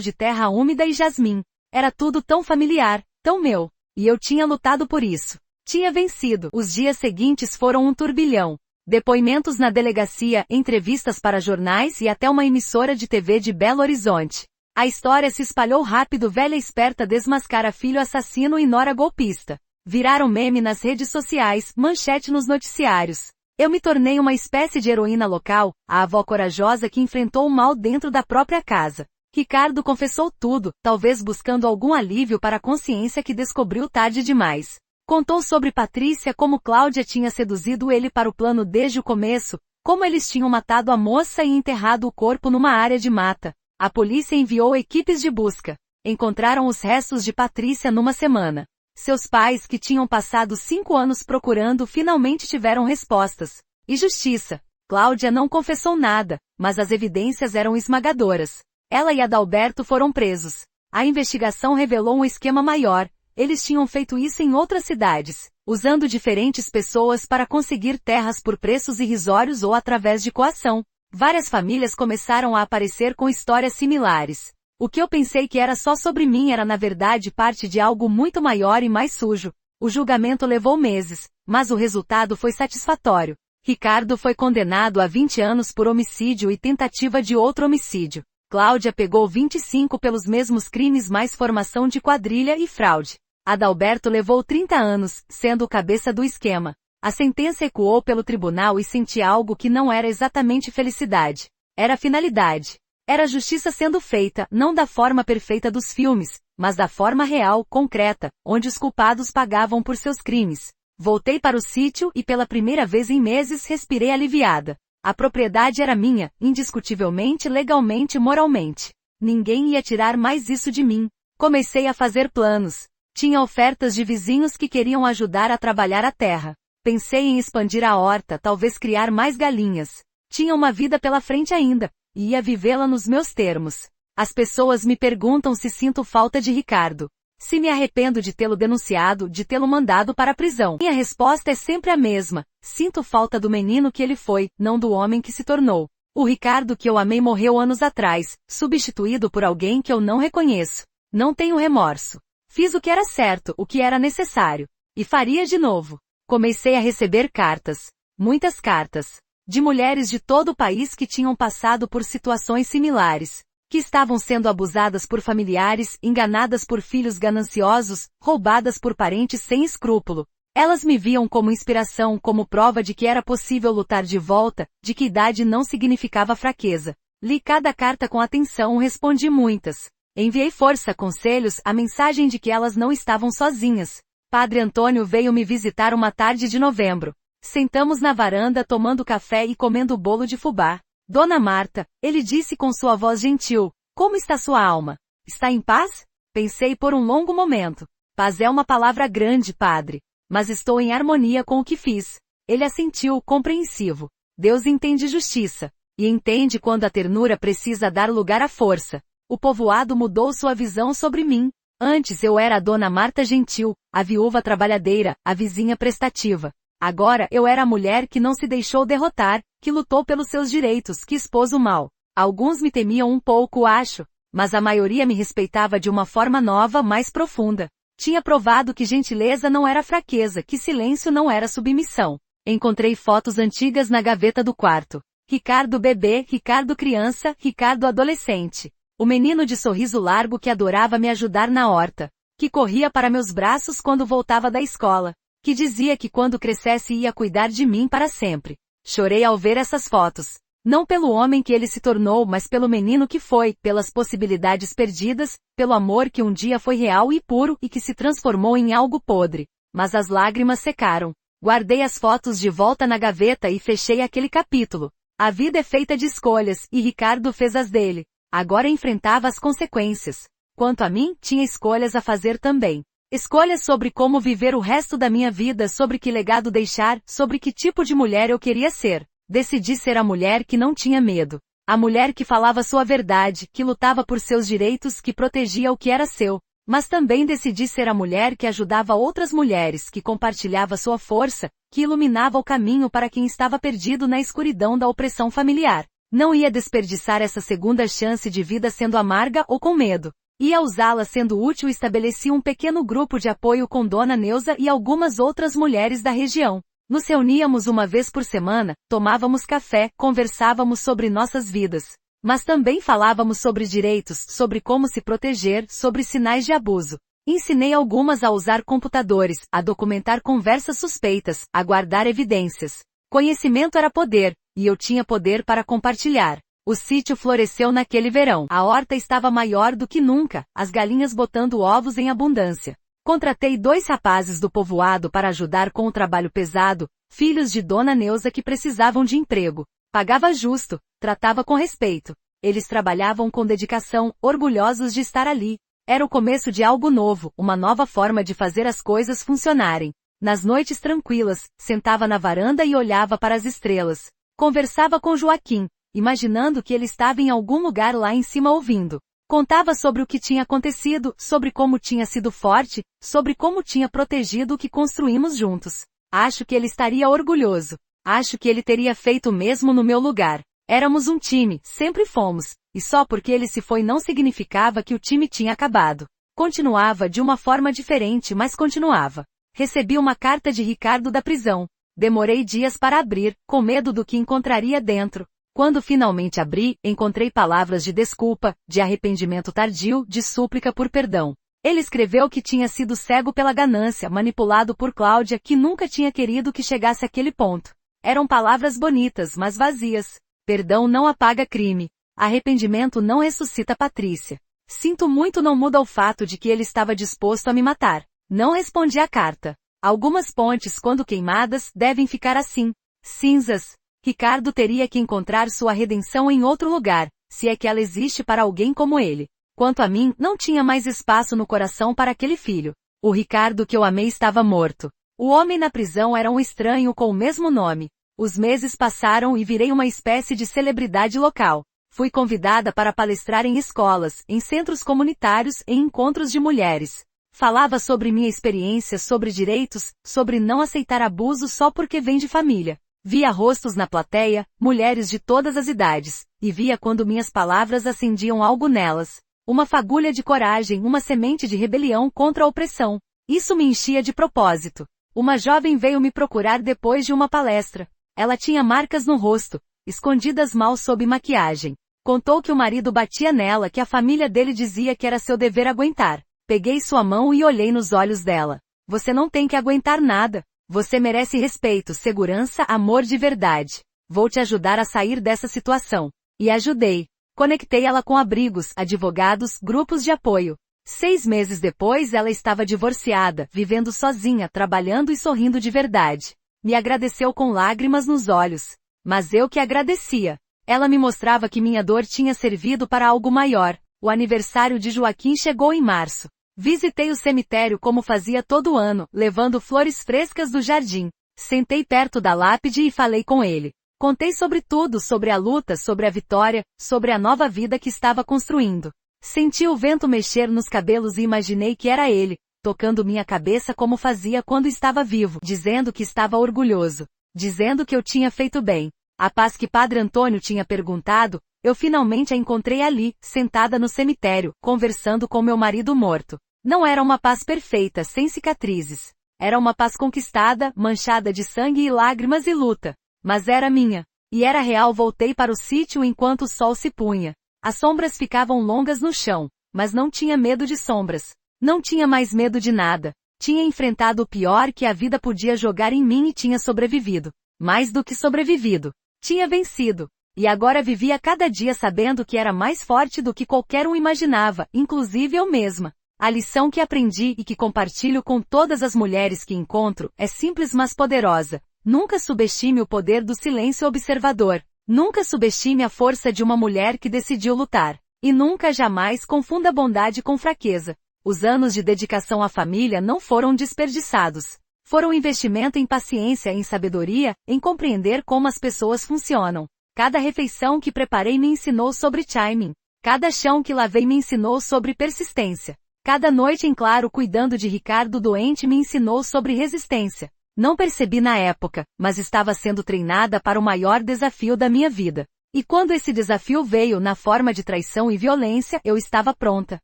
de terra úmida e jasmim. Era tudo tão familiar, tão meu. E eu tinha lutado por isso. Tinha vencido. Os dias seguintes foram um turbilhão. Depoimentos na delegacia, entrevistas para jornais e até uma emissora de TV de Belo Horizonte. A história se espalhou rápido. Velha esperta desmascara filho assassino e nora golpista. Viraram meme nas redes sociais, manchete nos noticiários. Eu me tornei uma espécie de heroína local, a avó corajosa que enfrentou o mal dentro da própria casa. Ricardo confessou tudo, talvez buscando algum alívio para a consciência que descobriu tarde demais. Contou sobre Patrícia, como Cláudia tinha seduzido ele para o plano desde o começo, como eles tinham matado a moça e enterrado o corpo numa área de mata. A polícia enviou equipes de busca. Encontraram os restos de Patrícia numa semana. Seus pais, que tinham passado 5 anos procurando, finalmente tiveram respostas. E justiça. Cláudia não confessou nada, mas as evidências eram esmagadoras. Ela e Adalberto foram presos. A investigação revelou um esquema maior. Eles tinham feito isso em outras cidades, usando diferentes pessoas para conseguir terras por preços irrisórios ou através de coação. Várias famílias começaram a aparecer com histórias similares. O que eu pensei que era só sobre mim era na verdade parte de algo muito maior e mais sujo. O julgamento levou meses, mas o resultado foi satisfatório. Ricardo foi condenado a 20 anos por homicídio e tentativa de outro homicídio. Cláudia pegou 25 pelos mesmos crimes mais formação de quadrilha e fraude. Adalberto levou 30 anos, sendo o cabeça do esquema. A sentença ecoou pelo tribunal e senti algo que não era exatamente felicidade. Era finalidade. Era justiça sendo feita, não da forma perfeita dos filmes, mas da forma real, concreta, onde os culpados pagavam por seus crimes. Voltei para o sítio e pela primeira vez em meses respirei aliviada. A propriedade era minha, indiscutivelmente, legalmente e moralmente. Ninguém ia tirar mais isso de mim. Comecei a fazer planos. Tinha ofertas de vizinhos que queriam ajudar a trabalhar a terra. Pensei em expandir a horta, talvez criar mais galinhas. Tinha uma vida pela frente ainda, e ia vivê-la nos meus termos. As pessoas me perguntam se sinto falta de Ricardo. Se me arrependo de tê-lo denunciado, de tê-lo mandado para a prisão. Minha resposta é sempre a mesma. Sinto falta do menino que ele foi, não do homem que se tornou. O Ricardo que eu amei morreu anos atrás, substituído por alguém que eu não reconheço. Não tenho remorso. Fiz o que era certo, o que era necessário. E faria de novo. Comecei a receber cartas. Muitas cartas. De mulheres de todo o país que tinham passado por situações similares. Que estavam sendo abusadas por familiares, enganadas por filhos gananciosos, roubadas por parentes sem escrúpulo. Elas me viam como inspiração, como prova de que era possível lutar de volta, de que idade não significava fraqueza. Li cada carta com atenção, respondi muitas. Enviei força, conselhos, a mensagem de que elas não estavam sozinhas. Padre Antônio veio me visitar uma tarde de novembro. Sentamos na varanda tomando café e comendo bolo de fubá. Dona Marta, ele disse com sua voz gentil, como está sua alma? Está em paz? Pensei por um longo momento. Paz é uma palavra grande, padre. Mas estou em harmonia com o que fiz. Ele assentiu, compreensivo. Deus entende justiça. E entende quando a ternura precisa dar lugar à força. O povoado mudou sua visão sobre mim. Antes eu era a Dona Marta gentil, a viúva trabalhadeira, a vizinha prestativa. Agora eu era a mulher que não se deixou derrotar, que lutou pelos seus direitos, que expôs o mal. Alguns me temiam um pouco, acho, mas a maioria me respeitava de uma forma nova, mais profunda. Tinha provado que gentileza não era fraqueza, que silêncio não era submissão. Encontrei fotos antigas na gaveta do quarto. Ricardo bebê, Ricardo criança, Ricardo adolescente. O menino de sorriso largo que adorava me ajudar na horta. Que corria para meus braços quando voltava da escola. Que dizia que quando crescesse ia cuidar de mim para sempre. Chorei ao ver essas fotos. Não pelo homem que ele se tornou, mas pelo menino que foi, pelas possibilidades perdidas, pelo amor que um dia foi real e puro e que se transformou em algo podre. Mas as lágrimas secaram. Guardei as fotos de volta na gaveta e fechei aquele capítulo. A vida é feita de escolhas, e Ricardo fez as dele. Agora enfrentava as consequências. Quanto a mim, tinha escolhas a fazer também. Escolhas sobre como viver o resto da minha vida, sobre que legado deixar, sobre que tipo de mulher eu queria ser. Decidi ser a mulher que não tinha medo. A mulher que falava sua verdade, que lutava por seus direitos, que protegia o que era seu. Mas também decidi ser a mulher que ajudava outras mulheres, que compartilhava sua força, que iluminava o caminho para quem estava perdido na escuridão da opressão familiar. Não ia desperdiçar essa segunda chance de vida sendo amarga ou com medo. Ia usá-la sendo útil e estabeleci um pequeno grupo de apoio com Dona Neuza e algumas outras mulheres da região. Nos reuníamos uma vez por semana, tomávamos café, conversávamos sobre nossas vidas. Mas também falávamos sobre direitos, sobre como se proteger, sobre sinais de abuso. Ensinei algumas a usar computadores, a documentar conversas suspeitas, a guardar evidências. Conhecimento era poder, e eu tinha poder para compartilhar. O sítio floresceu naquele verão. A horta estava maior do que nunca, as galinhas botando ovos em abundância. Contratei 2 rapazes do povoado para ajudar com o trabalho pesado, filhos de Dona Neuza que precisavam de emprego. Pagava justo, tratava com respeito. Eles trabalhavam com dedicação, orgulhosos de estar ali. Era o começo de algo novo, uma nova forma de fazer as coisas funcionarem. Nas noites tranquilas, sentava na varanda e olhava para as estrelas. Conversava com Joaquim, imaginando que ele estava em algum lugar lá em cima ouvindo. Contava sobre o que tinha acontecido, sobre como tinha sido forte, sobre como tinha protegido o que construímos juntos. Acho que ele estaria orgulhoso. Acho que ele teria feito o mesmo no meu lugar. Éramos um time, sempre fomos, e só porque ele se foi não significava que o time tinha acabado. Continuava de uma forma diferente, mas continuava. Recebi uma carta de Ricardo da prisão. Demorei dias para abrir, com medo do que encontraria dentro. Quando finalmente abri, encontrei palavras de desculpa, de arrependimento tardio, de súplica por perdão. Ele escreveu que tinha sido cego pela ganância, manipulado por Cláudia, que nunca tinha querido que chegasse àquele ponto. Eram palavras bonitas, mas vazias. Perdão não apaga crime. Arrependimento não ressuscita Patrícia. Sinto muito não muda o fato de que ele estava disposto a me matar. Não respondi à carta. Algumas pontes, quando queimadas, devem ficar assim. Cinzas. Ricardo teria que encontrar sua redenção em outro lugar, se é que ela existe para alguém como ele. Quanto a mim, não tinha mais espaço no coração para aquele filho. O Ricardo que eu amei estava morto. O homem na prisão era um estranho com o mesmo nome. Os meses passaram e virei uma espécie de celebridade local. Fui convidada para palestrar em escolas, em centros comunitários, em encontros de mulheres. Falava sobre minha experiência, sobre direitos, sobre não aceitar abuso só porque vem de família. Via rostos na plateia, mulheres de todas as idades, e via quando minhas palavras acendiam algo nelas. Uma fagulha de coragem, uma semente de rebelião contra a opressão. Isso me enchia de propósito. Uma jovem veio me procurar depois de uma palestra. Ela tinha marcas no rosto, escondidas mal sob maquiagem. Contou que o marido batia nela, que a família dele dizia que era seu dever aguentar. Peguei sua mão e olhei nos olhos dela. Você não tem que aguentar nada. Você merece respeito, segurança, amor de verdade. Vou te ajudar a sair dessa situação. E ajudei. Conectei ela com abrigos, advogados, grupos de apoio. 6 meses depois ela estava divorciada, vivendo sozinha, trabalhando e sorrindo de verdade. Me agradeceu com lágrimas nos olhos. Mas eu que agradecia. Ela me mostrava que minha dor tinha servido para algo maior. O aniversário de Joaquim chegou em março. Visitei o cemitério como fazia todo ano, levando flores frescas do jardim. Sentei perto da lápide e falei com ele. Contei sobre tudo, sobre a luta, sobre a vitória, sobre a nova vida que estava construindo. Senti o vento mexer nos cabelos e imaginei que era ele, tocando minha cabeça como fazia quando estava vivo, dizendo que estava orgulhoso, dizendo que eu tinha feito bem. A paz que Padre Antônio tinha perguntado, eu finalmente a encontrei ali, sentada no cemitério, conversando com meu marido morto. Não era uma paz perfeita, sem cicatrizes. Era uma paz conquistada, manchada de sangue e lágrimas e luta. Mas era minha. E era real. Voltei para o sítio enquanto o sol se punha. As sombras ficavam longas no chão, mas não tinha medo de sombras. Não tinha mais medo de nada. Tinha enfrentado o pior que a vida podia jogar em mim e tinha sobrevivido. Mais do que sobrevivido. Tinha vencido. E agora vivia cada dia sabendo que era mais forte do que qualquer um imaginava, inclusive eu mesma. A lição que aprendi e que compartilho com todas as mulheres que encontro é simples mas poderosa. Nunca subestime o poder do silêncio observador. Nunca subestime a força de uma mulher que decidiu lutar. E nunca jamais confunda bondade com fraqueza. Os anos de dedicação à família não foram desperdiçados. Foram investimento em paciência, em sabedoria, em compreender como as pessoas funcionam. Cada refeição que preparei me ensinou sobre timing. Cada chão que lavei me ensinou sobre persistência. Cada noite em claro cuidando de Ricardo doente me ensinou sobre resistência. Não percebi na época, mas estava sendo treinada para o maior desafio da minha vida. E quando esse desafio veio na forma de traição e violência, eu estava pronta.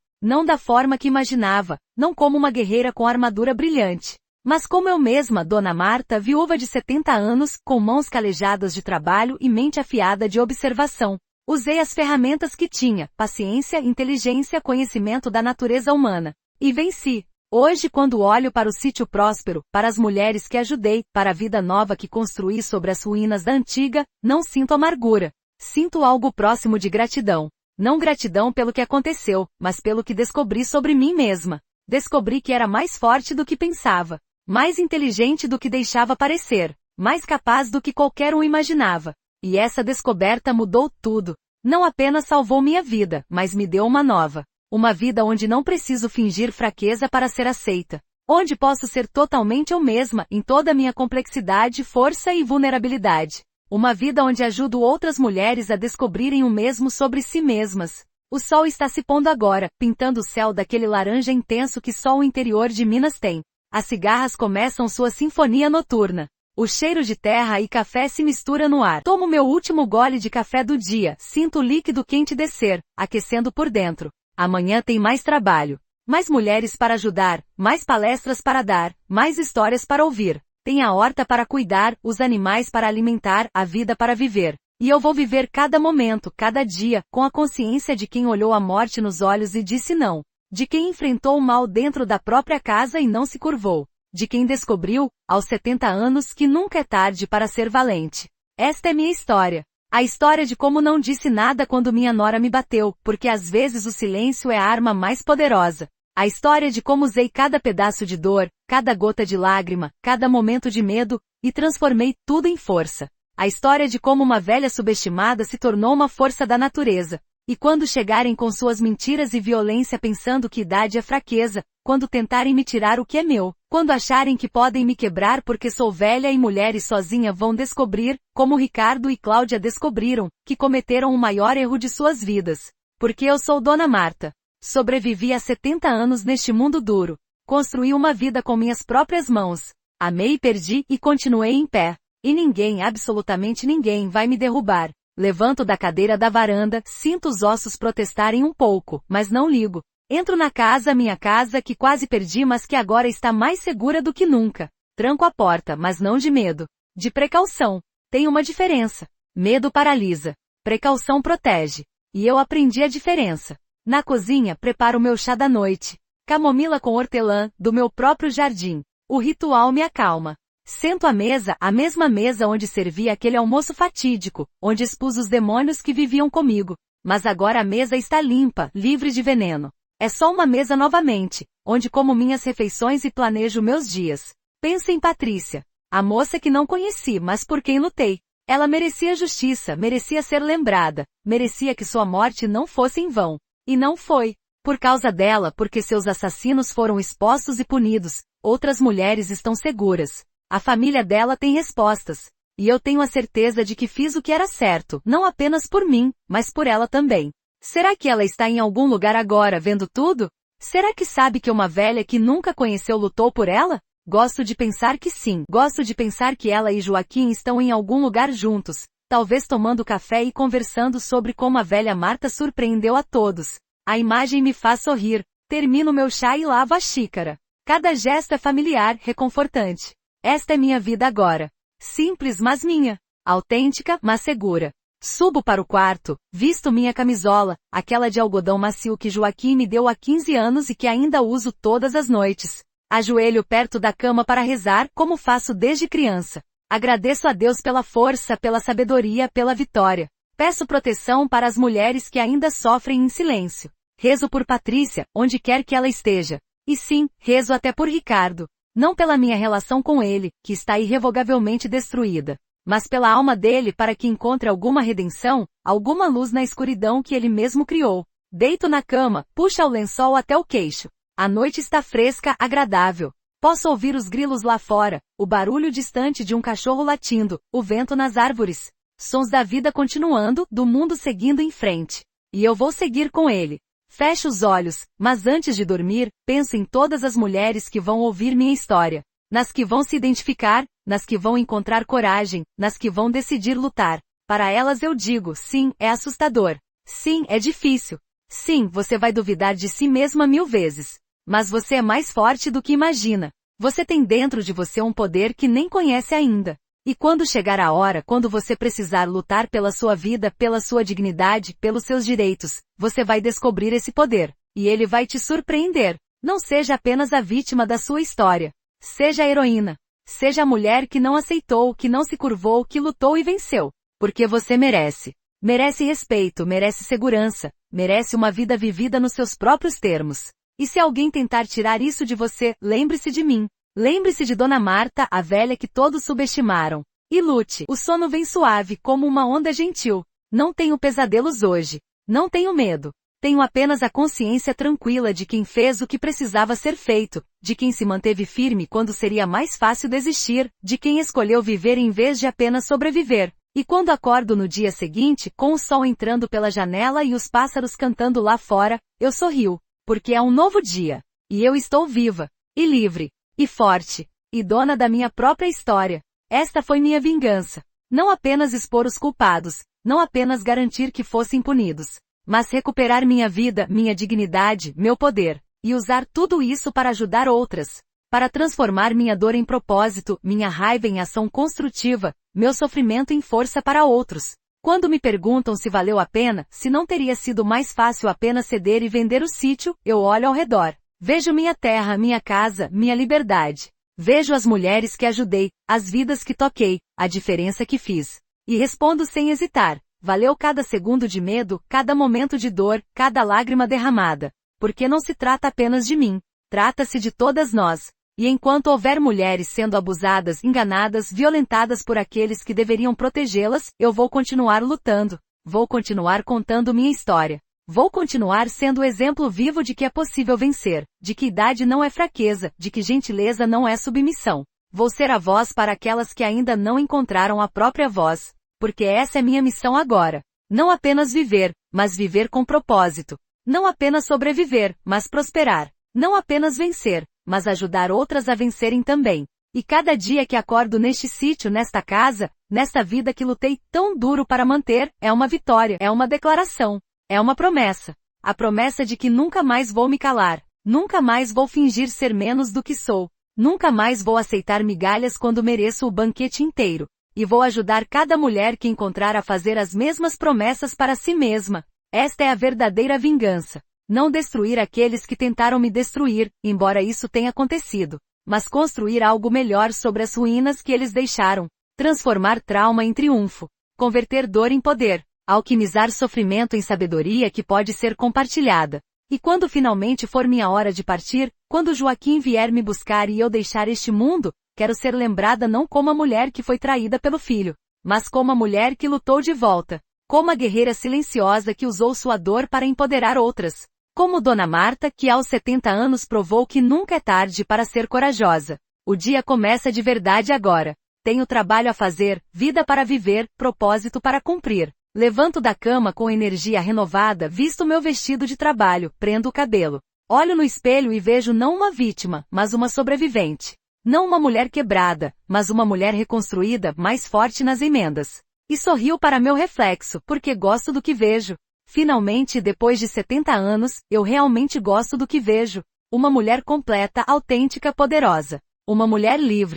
Não da forma que imaginava, não como uma guerreira com armadura brilhante. Mas como eu mesma, Dona Marta, viúva de 70 anos, com mãos calejadas de trabalho e mente afiada de observação. Usei as ferramentas que tinha, paciência, inteligência, conhecimento da natureza humana. E venci. Hoje, quando olho para o sítio próspero, para as mulheres que ajudei, para a vida nova que construí sobre as ruínas da antiga, não sinto amargura. Sinto algo próximo de gratidão. Não gratidão pelo que aconteceu, mas pelo que descobri sobre mim mesma. Descobri que era mais forte do que pensava. Mais inteligente do que deixava parecer. Mais capaz do que qualquer um imaginava. E essa descoberta mudou tudo. Não apenas salvou minha vida, mas me deu uma nova. Uma vida onde não preciso fingir fraqueza para ser aceita. Onde posso ser totalmente eu mesma, em toda a minha complexidade, força e vulnerabilidade. Uma vida onde ajudo outras mulheres a descobrirem o mesmo sobre si mesmas. O sol está se pondo agora, pintando o céu daquele laranja intenso que só o interior de Minas tem. As cigarras começam sua sinfonia noturna. O cheiro de terra e café se mistura no ar. Tomo meu último gole de café do dia, sinto o líquido quente descer, aquecendo por dentro. Amanhã tem mais trabalho. Mais mulheres para ajudar, mais palestras para dar, mais histórias para ouvir. Tem a horta para cuidar, os animais para alimentar, a vida para viver. E eu vou viver cada momento, cada dia, com a consciência de quem olhou a morte nos olhos e disse não. De quem enfrentou o mal dentro da própria casa e não se curvou. De quem descobriu, aos 70 anos, que nunca é tarde para ser valente. Esta é minha história. A história de como não disse nada quando minha nora me bateu, porque às vezes o silêncio é a arma mais poderosa. A história de como usei cada pedaço de dor, cada gota de lágrima, cada momento de medo, e transformei tudo em força. A história de como uma velha subestimada se tornou uma força da natureza. E quando chegarem com suas mentiras e violência pensando que idade é fraqueza, quando tentarem me tirar o que é meu, quando acharem que podem me quebrar porque sou velha e mulher e sozinha vão descobrir, como Ricardo e Cláudia descobriram, que cometeram o maior erro de suas vidas. Porque eu sou Dona Marta. Sobrevivi a 70 anos neste mundo duro. Construí uma vida com minhas próprias mãos. Amei e perdi e continuei em pé. E ninguém, absolutamente ninguém, vai me derrubar. Levanto da cadeira da varanda, sinto os ossos protestarem um pouco, mas não ligo. Entro na casa, minha casa que quase perdi mas que agora está mais segura do que nunca. Tranco a porta, mas não de medo. De precaução. Tem uma diferença. Medo paralisa. Precaução protege. E eu aprendi a diferença. Na cozinha, preparo meu chá da noite. Camomila com hortelã, do meu próprio jardim. O ritual me acalma. Sento à mesa, a mesma mesa onde servi aquele almoço fatídico, onde expus os demônios que viviam comigo. Mas agora a mesa está limpa, livre de veneno. É só uma mesa novamente, onde como minhas refeições e planejo meus dias. Penso em Patrícia, a moça que não conheci, mas por quem lutei. Ela merecia justiça, merecia ser lembrada, merecia que sua morte não fosse em vão. E não foi. Por causa dela, porque seus assassinos foram expostos e punidos, outras mulheres estão seguras. A família dela tem respostas. E eu tenho a certeza de que fiz o que era certo, não apenas por mim, mas por ela também. Será que ela está em algum lugar agora vendo tudo? Será que sabe que uma velha que nunca conheceu lutou por ela? Gosto de pensar que sim. Gosto de pensar que ela e Joaquim estão em algum lugar juntos, talvez tomando café e conversando sobre como a velha Marta surpreendeu a todos. A imagem me faz sorrir. Termino meu chá e lavo a xícara. Cada gesto é familiar, reconfortante. Esta é minha vida agora. Simples, mas minha. Autêntica, mas segura. Subo para o quarto, visto minha camisola, aquela de algodão macio que Joaquim me deu há 15 anos e que ainda uso todas as noites. Ajoelho perto da cama para rezar, como faço desde criança. Agradeço a Deus pela força, pela sabedoria, pela vitória. Peço proteção para as mulheres que ainda sofrem em silêncio. Rezo por Patrícia, onde quer que ela esteja. E sim, rezo até por Ricardo. Não pela minha relação com ele, que está irrevogavelmente destruída, mas pela alma dele para que encontre alguma redenção, alguma luz na escuridão que ele mesmo criou. Deito na cama, puxa o lençol até o queixo. A noite está fresca, agradável. Posso ouvir os grilos lá fora, o barulho distante de um cachorro latindo, o vento nas árvores. Sons da vida continuando, do mundo seguindo em frente. E eu vou seguir com ele. Fecho os olhos, mas antes de dormir, penso em todas as mulheres que vão ouvir minha história. Nas que vão se identificar, nas que vão encontrar coragem, nas que vão decidir lutar. Para elas eu digo, sim, é assustador. Sim, é difícil. Sim, você vai duvidar de si mesma 1000 vezes. Mas você é mais forte do que imagina. Você tem dentro de você um poder que nem conhece ainda. E quando chegar a hora, quando você precisar lutar pela sua vida, pela sua dignidade, pelos seus direitos, você vai descobrir esse poder. E ele vai te surpreender. Não seja apenas a vítima da sua história. Seja a heroína. Seja a mulher que não aceitou, que não se curvou, que lutou e venceu. Porque você merece. Merece respeito, merece segurança, merece uma vida vivida nos seus próprios termos. E se alguém tentar tirar isso de você, lembre-se de mim. Lembre-se de Dona Marta, a velha que todos subestimaram. E lute. O sono vem suave, como uma onda gentil. Não tenho pesadelos hoje. Não tenho medo. Tenho apenas a consciência tranquila de quem fez o que precisava ser feito, de quem se manteve firme quando seria mais fácil desistir, de quem escolheu viver em vez de apenas sobreviver. E quando acordo no dia seguinte, com o sol entrando pela janela e os pássaros cantando lá fora, eu sorrio, porque é um novo dia. E eu estou viva, e livre, e forte, e dona da minha própria história. Esta foi minha vingança. Não apenas expor os culpados, não apenas garantir que fossem punidos, mas recuperar minha vida, minha dignidade, meu poder, e usar tudo isso para ajudar outras, para transformar minha dor em propósito, minha raiva em ação construtiva, meu sofrimento em força para outros. Quando me perguntam se valeu a pena, se não teria sido mais fácil apenas ceder e vender o sítio, eu olho ao redor. Vejo minha terra, minha casa, minha liberdade. Vejo as mulheres que ajudei, as vidas que toquei, a diferença que fiz. E respondo sem hesitar. Valeu cada segundo de medo, cada momento de dor, cada lágrima derramada. Porque não se trata apenas de mim. Trata-se de todas nós. E enquanto houver mulheres sendo abusadas, enganadas, violentadas por aqueles que deveriam protegê-las, eu vou continuar lutando. Vou continuar contando minha história. Vou continuar sendo o exemplo vivo de que é possível vencer, de que idade não é fraqueza, de que gentileza não é submissão. Vou ser a voz para aquelas que ainda não encontraram a própria voz, porque essa é minha missão agora. Não apenas viver, mas viver com propósito. Não apenas sobreviver, mas prosperar. Não apenas vencer, mas ajudar outras a vencerem também. E cada dia que acordo neste sítio, nesta casa, nesta vida que lutei tão duro para manter, é uma vitória, é uma declaração, é uma promessa. A promessa de que nunca mais vou me calar, nunca mais vou fingir ser menos do que sou, nunca mais vou aceitar migalhas quando mereço o banquete inteiro. E vou ajudar cada mulher que encontrar a fazer as mesmas promessas para si mesma. Esta é a verdadeira vingança. Não destruir aqueles que tentaram me destruir, embora isso tenha acontecido, mas construir algo melhor sobre as ruínas que eles deixaram. Transformar trauma em triunfo. Converter dor em poder. Alquimizar sofrimento em sabedoria que pode ser compartilhada. E quando finalmente for minha hora de partir, quando Joaquim vier me buscar e eu deixar este mundo, quero ser lembrada não como a mulher que foi traída pelo filho, mas como a mulher que lutou de volta. Como a guerreira silenciosa que usou sua dor para empoderar outras. Como Dona Marta, que aos 70 anos provou que nunca é tarde para ser corajosa. O dia começa de verdade agora. Tenho trabalho a fazer, vida para viver, propósito para cumprir. Levanto da cama com energia renovada, visto meu vestido de trabalho, prendo o cabelo. Olho no espelho e vejo não uma vítima, mas uma sobrevivente. Não uma mulher quebrada, mas uma mulher reconstruída, mais forte nas emendas. E sorrio para meu reflexo, porque gosto do que vejo. Finalmente, depois de 70 anos, eu realmente gosto do que vejo. Uma mulher completa, autêntica, poderosa. Uma mulher livre.